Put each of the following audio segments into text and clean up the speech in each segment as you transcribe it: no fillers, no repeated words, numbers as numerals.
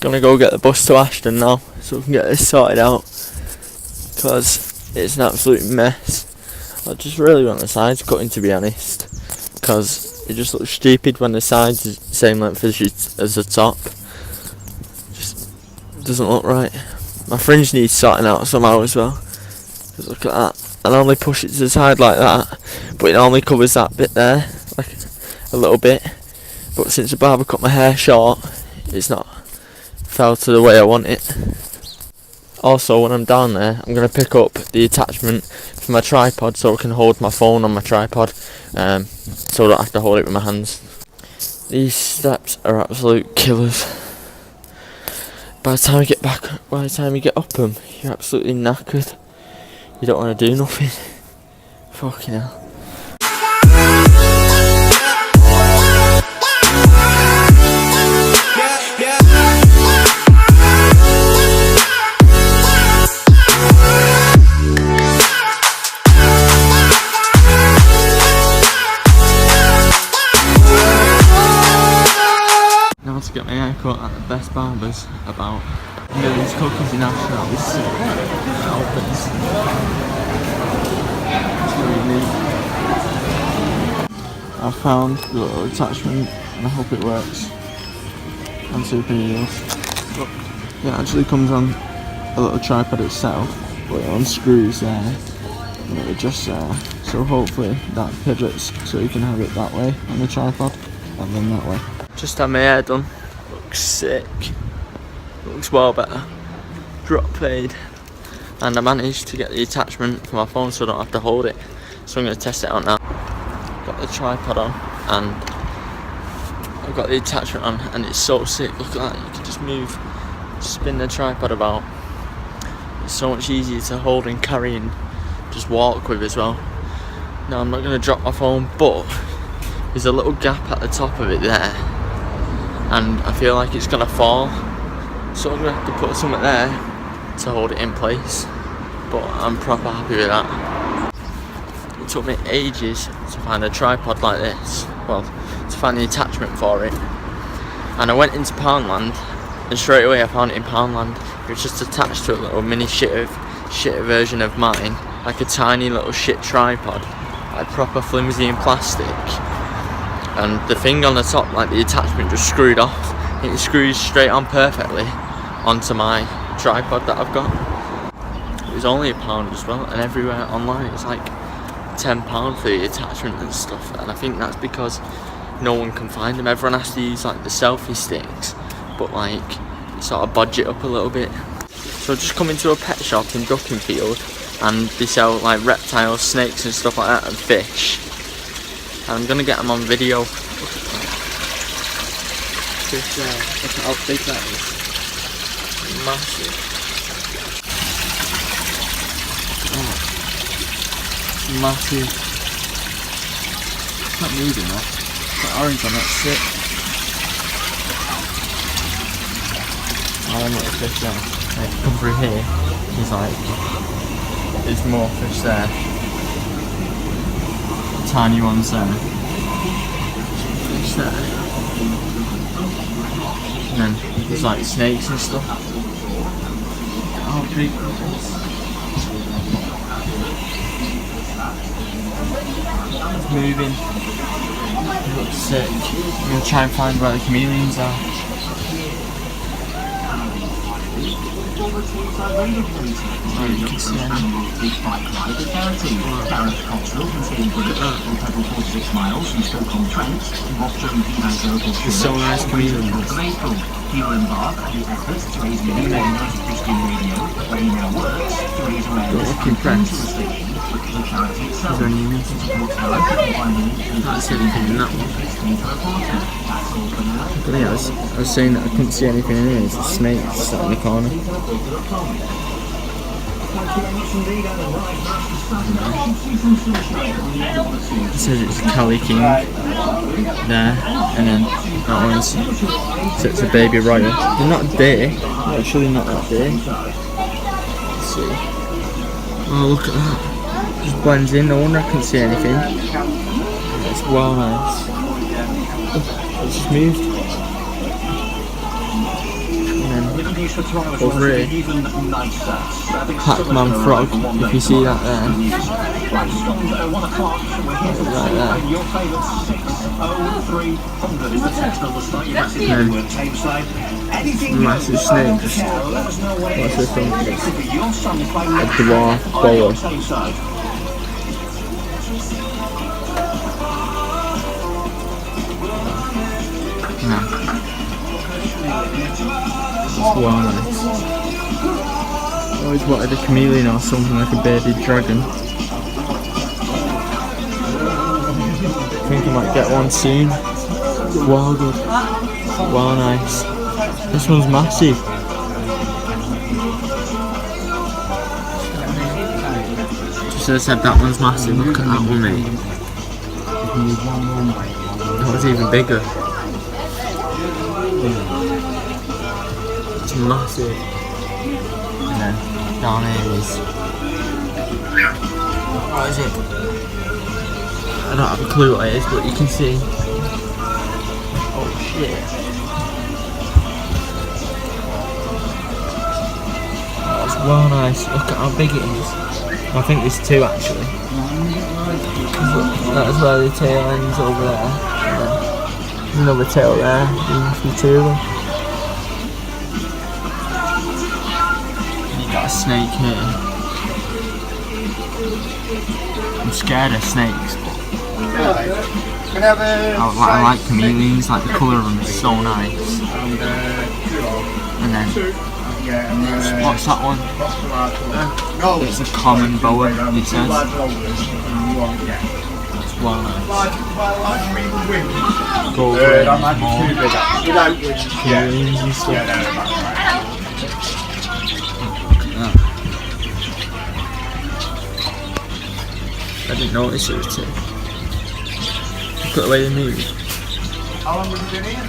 Gonna go get the bus to Ashton now so we can get this sorted out, because it's an absolute mess. I just really want the sides cutting, to be honest, because it just looks stupid when the sides are the same length as the top. Just doesn't look right. My fringe needs sorting out somehow as well. Just look at that. I normally push it to the side like that, but it only covers that bit there, like a little bit. But since the barber cut my hair short, it's not fell to the way I want it. Also, when I'm down there, I'm going to pick up the attachment for my tripod so I can hold my phone on my tripod, so I don't have to hold it with my hands. These steps are absolute killers. By the time you get up them, you're absolutely knackered. You don't want to do nothing. Fucking hell. Now to get my hair cut at the best barbers about. Millie's Cookies in Ashton, that was sick. It opens. It's really neat. I found the little attachment and I hope it works. On Super Heels. Look, it actually comes on a little tripod itself, but it unscrews there and it adjusts there. So hopefully that pivots so you can have it that way on the tripod and then that way. Just had my hair done. Looks sick. Looks well better. Drop fade. And I managed to get the attachment for my phone so I don't have to hold it. So I'm going to test it out now. Got the tripod on and I've got the attachment on and it's so sick. Look at that, you can just spin the tripod about. It's so much easier to hold and carry and just walk with as well. Now I'm not going to drop my phone, but there's a little gap at the top of it there and I feel like it's going to fall. So I'm going to have to put something there to hold it in place, but I'm proper happy with that. It took me ages to find a tripod like this, well, to find the attachment for it. And I went into Poundland and straight away I found it in Poundland. It was just attached to a little mini shit version of mine, like a tiny little shit tripod, like proper flimsy and plastic. And the thing on the top, like the attachment, just screwed off. It screws straight on perfectly onto my tripod that I've got. It was only £1 as well, and everywhere online it's like £10 for the attachment and stuff. And I think that's because no one can find them. Everyone has to use like the selfie sticks, but like sort of budget up a little bit. So I just come into a pet shop in Duckingfield, and they sell like reptiles, snakes and stuff like that, and fish. And I'm gonna get them on video. Fish there. Look at how big that is. Massive. Oh. Massive. It's not moving though. That orange on that's sick. I want the fish there. If you come through here, there's more fish there. Tiny ones there. Fish there. And then there's like snakes and stuff. How big it is. It's moving. It looks sick. I'm going to try and find where the chameleons are. Oh, you can see any. It's so nice chameleons. You will embark on the efforts to raise money for United Christian Radio, where he now works to raise awareness and funds the charity itself. That's everything in that one. But yeah, I was saying that I couldn't see anything in here. There's a snake sat in the corner. It says it's Cali King there, and then that one's so it's a baby royal. They're not big, they're actually not that big. Let's see. Oh, look at that. It just blends in, no wonder I couldn't see anything. It's well nice. Oh, it's just moved. And then over here. Pac-Man frog, if you see that there. Right there. Massive snakes. What's this one? A dwarf boa. Wow, nice. Always wanted a chameleon or something like a bearded dragon. I think I might get one soon. Wow, good. Wow, nice. This one's massive. Just as I said, that one's massive. Look at that one, mate. That was even bigger. It's massive. And then down here is. What is it? I don't have a clue what it is, but you can see. Oh shit. That's well nice. Look at how big it is. I think there's two actually. That's where the tail ends over there. And then there's another tail there. There must be two of them. Got a snake here. I'm scared of snakes, but I like chameleons, like the colour of them is so nice. And then, what's that one? It's a common boa, it says. It's well nice. Gold ring, chameleons and stuff. I didn't notice it was two. Look at the way they move. How long have you been here?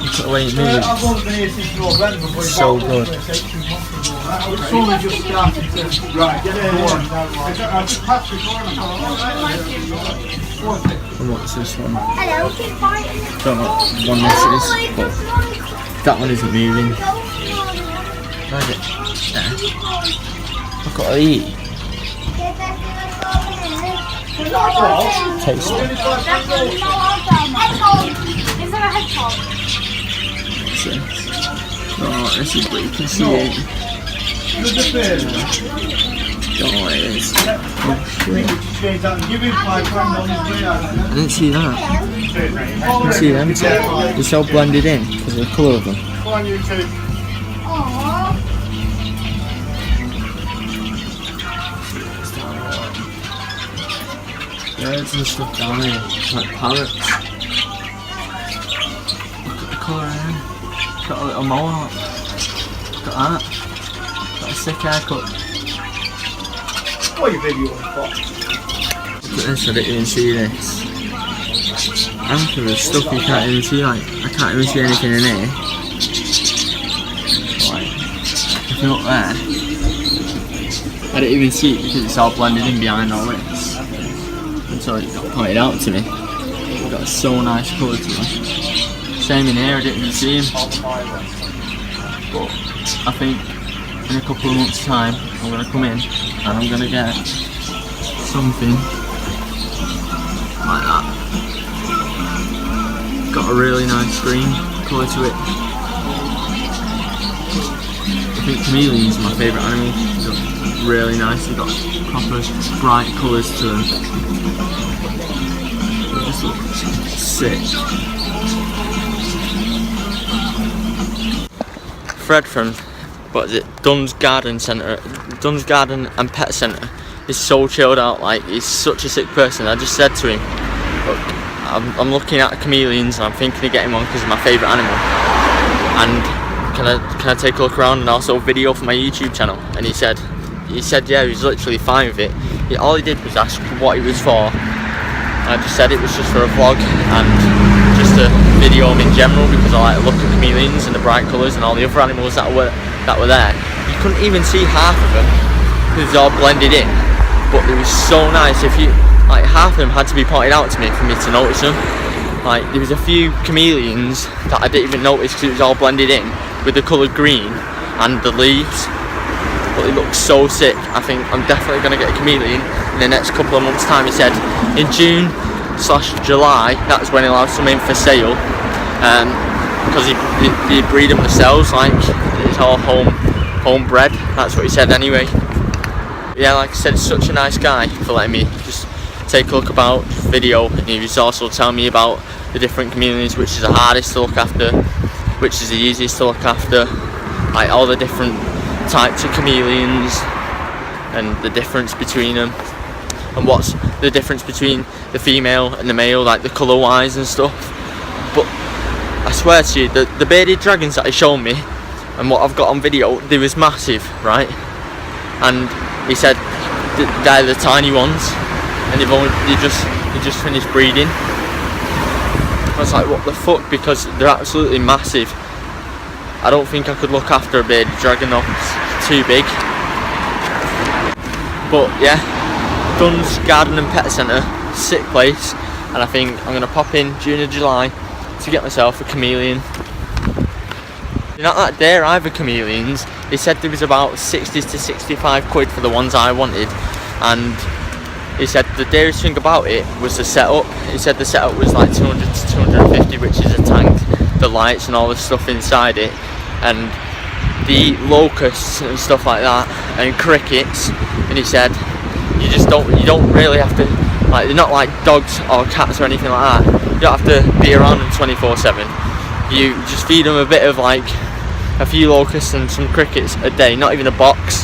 Look at the way it moves. I've only been here since November, but So good. it's only just started to... Right, get in. I just passed before and I thought, And what's this one? Hello, keep fighting. Don't know what one this is, but that one isn't moving. Where's it? There. Look at these. Taste it. Is there a hedgehog? Oh, this is what you can see it. Don't know what it is. Oh shit. I didn't see that. I didn't see them two. They're so blended in because of the colour of them. Aww. Birds and stuff down here, like parrots. Look at the colour here. Got a little mohawk. Look at that. Got a sick haircut. What are you video on? Look at this, I didn't even see this. After the stuff you can't even see, like, I can't even see anything in here. Like, if you look there, I didn't even see it because it's all blended in behind all this. So it got pointed out to me. It got so nice colour to me. Same in here, I didn't even see him. But I think in a couple of months' time I'm going to come in and I'm going to get something like that. Got a really nice green colour to it. I think chameleons are my favourite animal. They're really nice, they've got proper bright colours to them. They just look sick. Fred from, what is it, Dunn's Garden Centre, Dunn's Garden and Pet Centre is so chilled out, like he's such a sick person. I just said to him, look, I'm looking at chameleons and I'm thinking of getting one because it's my favourite animal. And can I take a look around and also video for my YouTube channel? And he said yeah, he was literally fine with it. All he did was ask what it was for. I just said it was just for a vlog and just to video them in general because I like to look at chameleons and the bright colours and all the other animals that were there. You couldn't even see half of them because it's all blended in, but it was so nice. If you like, half of them had to be pointed out to me for me to notice them. Like there was a few chameleons that I didn't even notice because it was all blended in, with the colour green and the leaves, but it looks so sick. I think I'm definitely going to get a chameleon in the next couple of months' time. He said in June/July, that's when he'll have some in for sale, because he breed them themselves, like it's all homebred. That's what he said anyway. Yeah, like I said, such a nice guy for letting me just take a look about video, and he was also telling me about the different chameleons, which is the hardest to look after, which is the easiest to look after, like all the different types of chameleons and the difference between them, and what's the difference between the female and the male, like the colour wise and stuff. But I swear to you, the bearded dragons that he showed me and what I've got on video, they was massive, right? And he said they're the tiny ones, and they just finished breeding. I was like, what the fuck? Because they're absolutely massive. I don't think I could look after a bearded dragon though, it's too big. But yeah, Dunn's Garden and Pet Centre, sick place, and I think I'm gonna pop in June or July to get myself a chameleon. They're not that dear either, chameleons. He said there was about 60 to 65 quid for the ones I wanted, and he said the dearest thing about it was the setup. He said the setup was like 200 to 250, which is a tank, the lights and all the stuff inside it, and the locusts and stuff like that, and crickets. And he said you don't really have to, like, they're not like dogs or cats or anything like that. You don't have to be around them 24/7. You just feed them a bit of, like, a few locusts and some crickets a day, not even a box,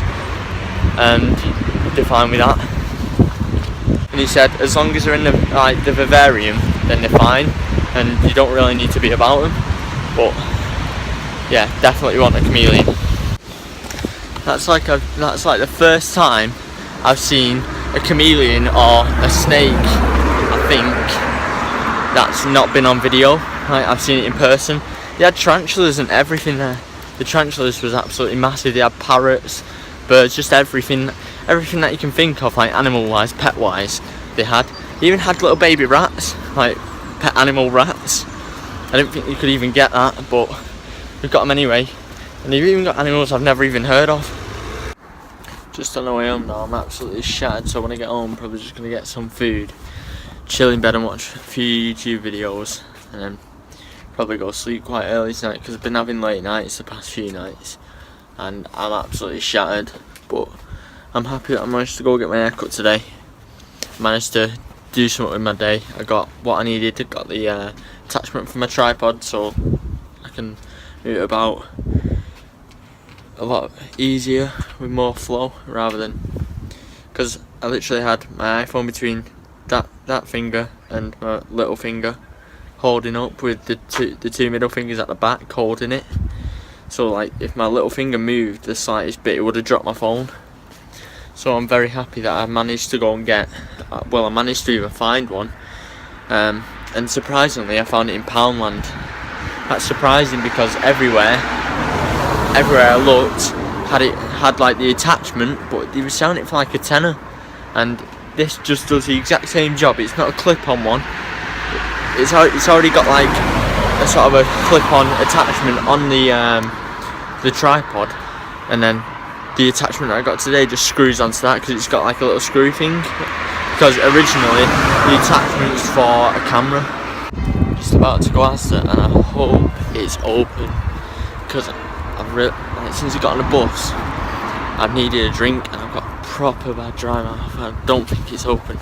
and they're fine with that. And he said as long as they're in the vivarium, then they're fine, and you don't really need to be about them. But yeah, definitely want a chameleon. That's like the first time I've seen a chameleon or a snake, I think, that's not been on video. Like, I've seen it in person. They had tarantulas and everything there. The tarantulas was absolutely massive. They had parrots, birds, just everything that you can think of, like animal-wise, pet-wise. They even had little baby rats, like pet animal rats. I didn't think you could even get that, but we've got them anyway. And they've even got animals I've never even heard of. Just on the way home now, I'm absolutely shattered, so when I get home, I'm probably just going to get some food, chill in bed and watch a few YouTube videos, and then probably go to sleep quite early tonight, because I've been having late nights the past few nights, and I'm absolutely shattered. But I'm happy that I managed to go get my hair cut today. Managed to do something with my day. I got what I needed. I got the attachment for my tripod, so I can move it about a lot easier with more flow, rather than, because I literally had my iPhone between that finger and my little finger, holding up with the two middle fingers at the back holding it. So like if my little finger moved the slightest bit, it would have dropped my phone. So I'm very happy that I managed to go and get, well, I managed to even find one, and surprisingly I found it in Poundland. That's surprising, because everywhere I looked had like the attachment, but they were selling it for like a tenner, and this just does the exact same job. It's not a clip-on one. It's already got like a sort of a clip-on attachment on the tripod, and then the attachment that I got today just screws onto that, because it's got like a little screw thing, because originally the attachment's for a camera. Just about to go ask it, and I hope it's open, because I've like, since I got on the bus I've needed a drink and I've got proper bad dry mouth. I don't think it's open.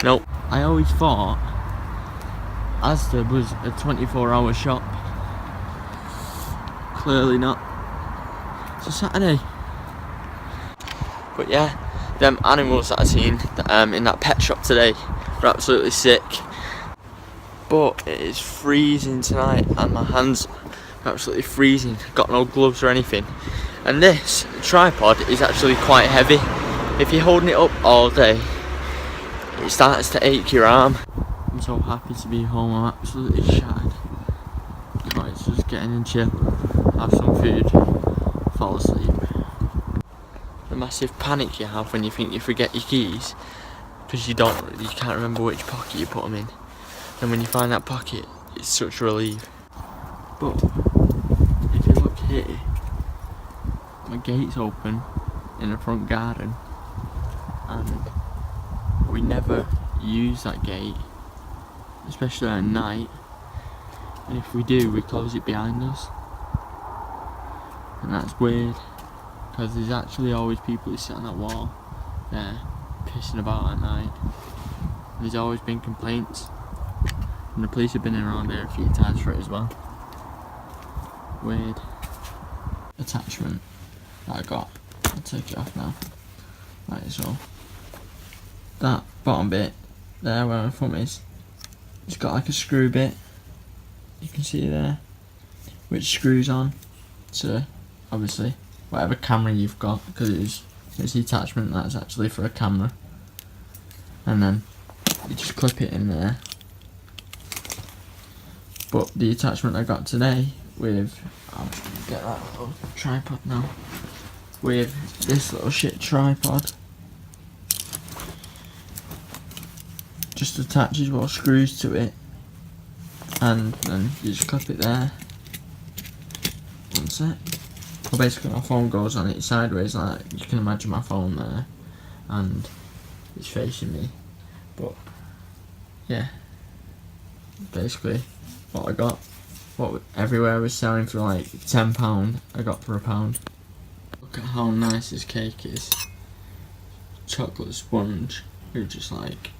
Nope. I always thought Asda was a 24-hour shop. Clearly not. It's a Saturday. But yeah, them animals that I seen in that pet shop today were absolutely sick. But it is freezing tonight, and my hands are absolutely freezing. Got no gloves or anything. And this tripod is actually quite heavy. If you're holding it up all day, it starts to ache your arm. I'm so happy to be home. I'm absolutely shattered. Right, so just get in and chill, have some food, fall asleep. The massive panic you have when you think you forget your keys, because you can't remember which pocket you put them in. and when you find that pocket, it's such a relief. But if you look here, my gate's open in the front garden, and we never use that gate, especially at night, and if we do, we close it behind us, and that's weird because there's actually always people who sit on that wall there pissing about at night. There's always been complaints, and the police have been around there a few times for it as well. Weird. Attachment that I got. I'll take it off now. Right, so that bottom bit there where my thumb is, it's got like a screw bit, you can see there, which screws on to obviously whatever camera you've got, because it's the attachment that's actually for a camera, and then you just clip it in there. But the attachment I got today with, I'll get that little tripod now, with this little shit tripod, just attaches what screws to it, and then you just clip it there. One sec. Well, basically my phone goes on it sideways, like you can imagine my phone there, and it's facing me. But yeah, basically what I got, what everywhere was selling for like £10, I got for £1. Look at how nice this cake is. Chocolate sponge with just like,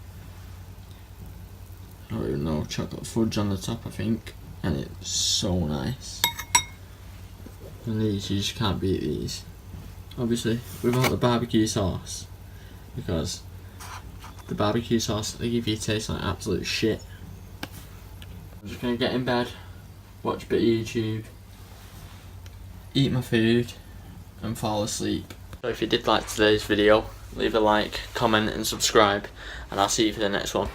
I don't even know, chocolate fudge on the top I think, and it's so nice. And these, you just can't beat these. Obviously without the barbecue sauce, because the barbecue sauce they give you tastes like absolute shit. I'm just gonna get in bed, watch a bit of YouTube, eat my food, and fall asleep. So if you did like today's video, leave a like, comment and subscribe, and I'll see you for the next one.